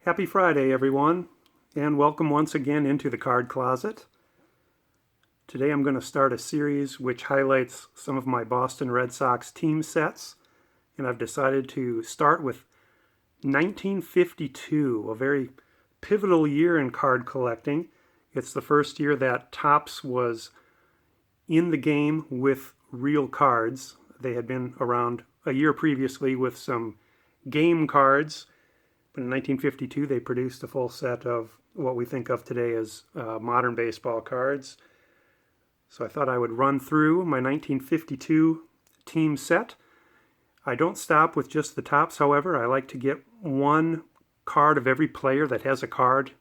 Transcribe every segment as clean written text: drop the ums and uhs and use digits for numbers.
Happy Friday, everyone, and welcome once again into the Card Closet. Today I'm going to start a series which highlights some of my Boston Red Sox team sets, and I've decided to start with 1952, a very pivotal year in card collecting. It's the first year that Topps was in the game with real cards. They had been around a year previously with some game cards. But in 1952, they produced a full set of what we think of today as modern baseball cards. So I thought I would run through my 1952 team set. I don't stop with just the Topps, however. I like to get one card of every player that has a card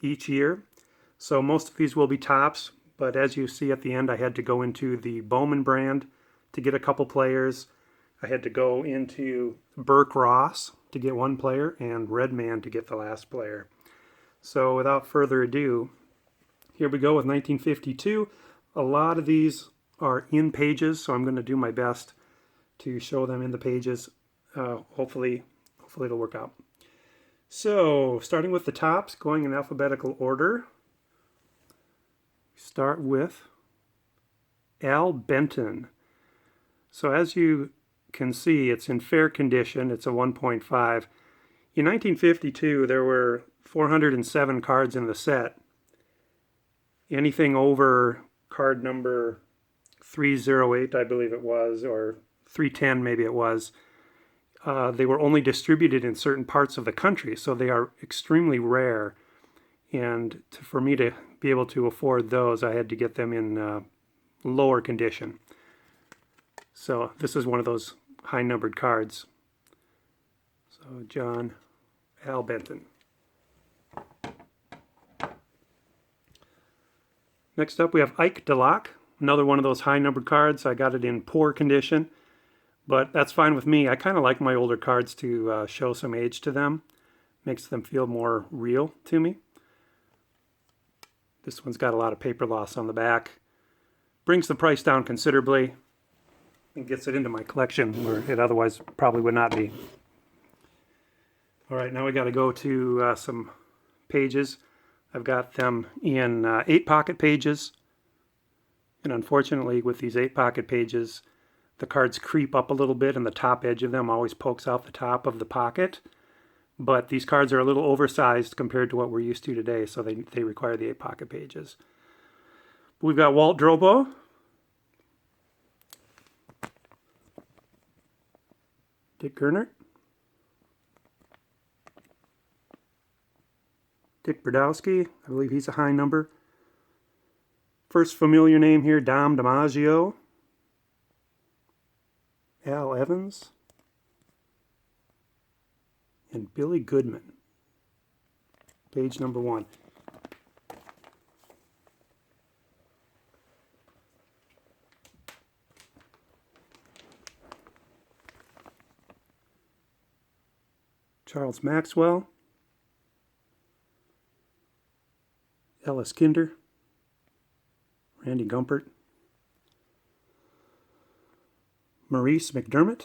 each year. So most of these will be Topps, but as you see at the end, I had to go into the Bowman brand to get a couple players. I had to go into Burke Ross to get one player and Redman to get the last player. So without further ado, here we go with 1952. A lot of these are in pages, so I'm going to do my best to show them in the pages. Hopefully it'll work out. So starting with the Topps, going in alphabetical order. Start with Al Benton. So as you can see, it's in fair condition. It's a 1.5. In 1952, there were 407 cards in the set. Anything over card number 308, I believe it was, or 310 maybe it was, they were only distributed in certain parts of the country, so they are extremely rare. And for me to be able to afford those, I had to get them in lower condition. So this is one of those high-numbered cards. So John Al Benton. Next up we have Ike DeLock, another one of those high-numbered cards. I got it in poor condition, but that's fine with me. I kind of like my older cards to show some age to them. Makes them feel more real to me. This one's got a lot of paper loss on the back. Brings the price down considerably and gets it into my collection where it otherwise probably would not be. All right, now we got to go to some pages. I've got them in 8-pocket pages, and unfortunately with these 8-pocket pages, the cards creep up a little bit and the top edge of them always pokes out the top of the pocket. But these cards are a little oversized compared to what we're used to today, so they require the 8-pocket pages. We've got Walt Drobo, Dick Gernert, Dick Brodowski, I believe he's a high number. First familiar name here, Dom DiMaggio, Al Evans, and Billy Goodman. Page number 1. Charles Maxwell, Ellis Kinder, Randy Gumpert, Maurice McDermott,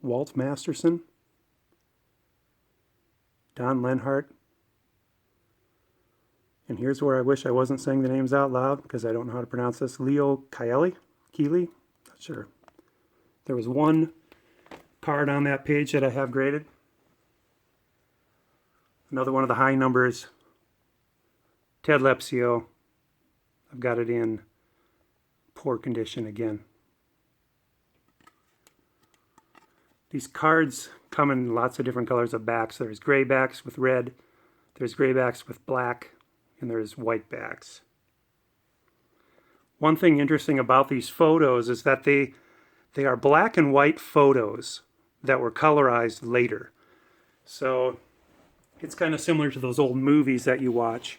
Walt Masterson, Don Lenhart, and here's where I wish I wasn't saying the names out loud because I don't know how to pronounce this, Leo Keeley, not sure. There was one card on that page that I have graded. Another one of the high numbers, Ted Lepsio. I've got it in poor condition again. These cards come in lots of different colors of backs. There's gray backs with red, there's gray backs with black, and there's white backs. One thing interesting about these photos is that they are black and white photos that were colorized later. So it's kind of similar to those old movies that you watch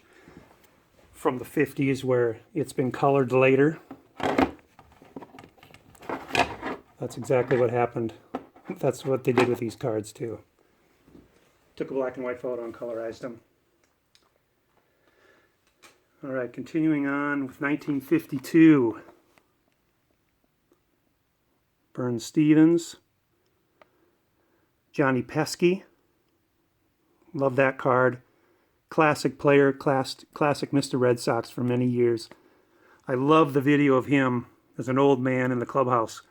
from the 50s where it's been colored later. That's exactly what happened. That's what they did with these cards too. Took a black and white photo and colorized them. All right, continuing on with 1952. Vern Stevens, Johnny Pesky. Love that card. Classic player, classic Mr. Red Sox for many years. I love the video of him as an old man in the clubhouse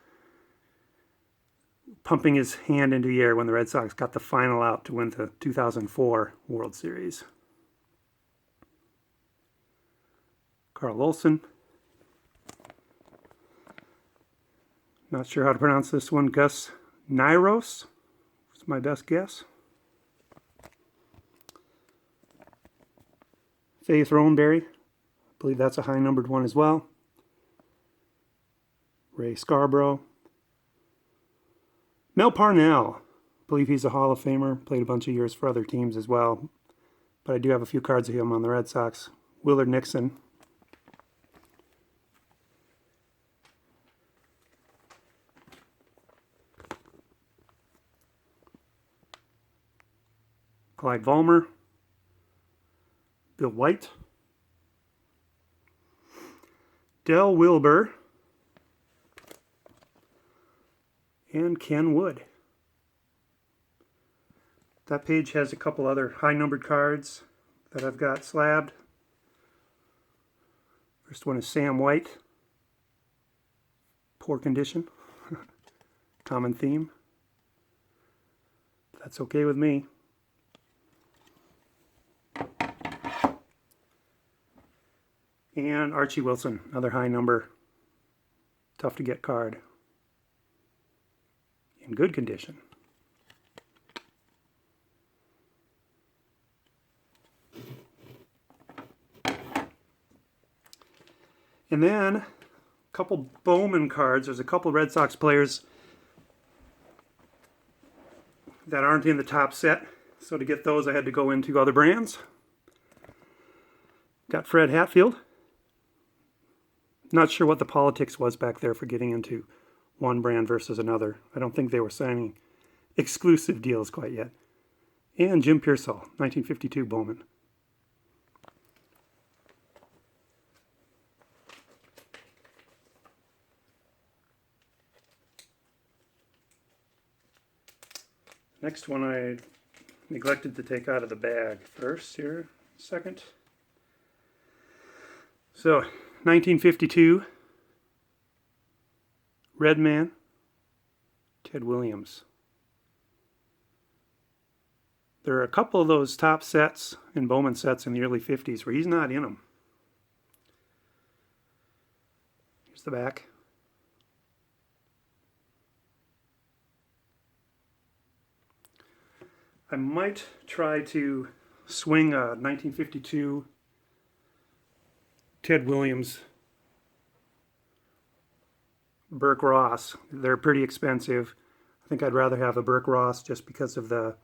pumping his hand into the air when the Red Sox got the final out to win the 2004 World Series. Carl Olson. Not sure how to pronounce this one. Gus Nyros is my best guess. Faith Roneberry. I believe that's a high-numbered one as well. Ray Scarborough. Mel Parnell. I believe he's a Hall of Famer. Played a bunch of years for other teams as well. But I do have a few cards of him on the Red Sox. Willard Nixon. Clyde Vollmer. Bill White. Del Wilbur. And Ken Wood. That page has a couple other high-numbered cards that I've got slabbed. First one is Sam White. Poor condition. Common theme. That's okay with me. And Archie Wilson, another high number. Tough to get card. In good condition. And then a couple Bowman cards. There's a couple Red Sox players that aren't in the top set. So to get those, I had to go into other brands. Got Fred Hatfield. Not sure what the politics was back there for getting into one brand versus another. I don't think they were signing exclusive deals quite yet. And Jim Pearsall, 1952 Bowman. Next one I neglected to take out of the bag first here, second. So, 1952, Redman, Ted Williams. There are a couple of those top sets in Bowman sets in the early 50s where he's not in them. Here's the back. I might try to swing a 1952 Ted Williams Burke Ross. They're pretty expensive. I think I'd rather have a Burke Ross just because of the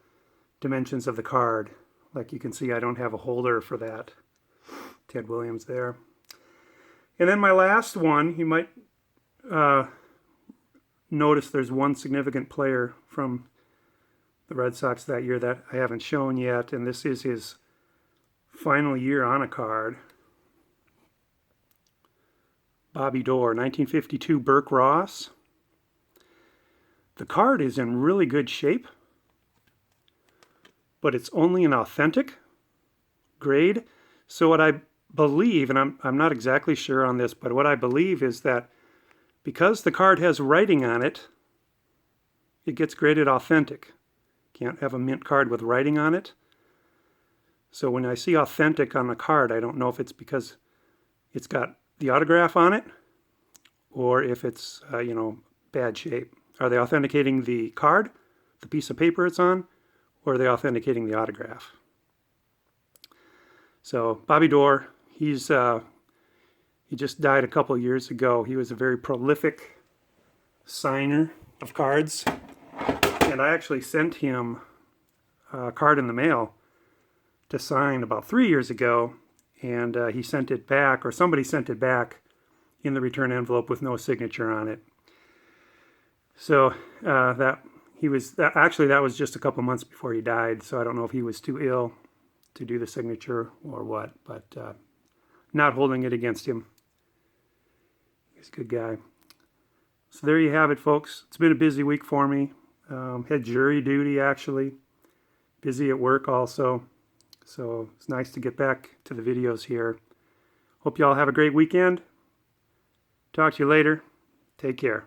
dimensions of the card. Like you can see, I don't have a holder for that Ted Williams there. And then my last one, you might notice there's one significant player from the Red Sox that year that I haven't shown yet, and this is his final year on a card. Bobby Doerr, 1952 Burke Ross. The card is in really good shape, but it's only an authentic grade. So what I believe, and I'm not exactly sure on this, but what I believe is that because the card has writing on it, it gets graded authentic. Can't have a mint card with writing on it. So when I see authentic on the card, I don't know if it's because it's got the autograph on it or if it's, bad shape. Are they authenticating the card, the piece of paper it's on, or are they authenticating the autograph? So Bobby Doerr, he just died a couple of years ago. He was a very prolific signer of cards. And I actually sent him a card in the mail to sign about 3 years ago, and he sent it back, or somebody sent it back in the return envelope with no signature on it. So that was just a couple months before he died, so I don't know if he was too ill to do the signature or what, but not holding it against him. He's a good guy. So there you have it, folks. It's been a busy week for me. Had jury duty actually. Busy at work also. So it's nice to get back to the videos here. Hope you all have a great weekend. Talk to you later. Take care.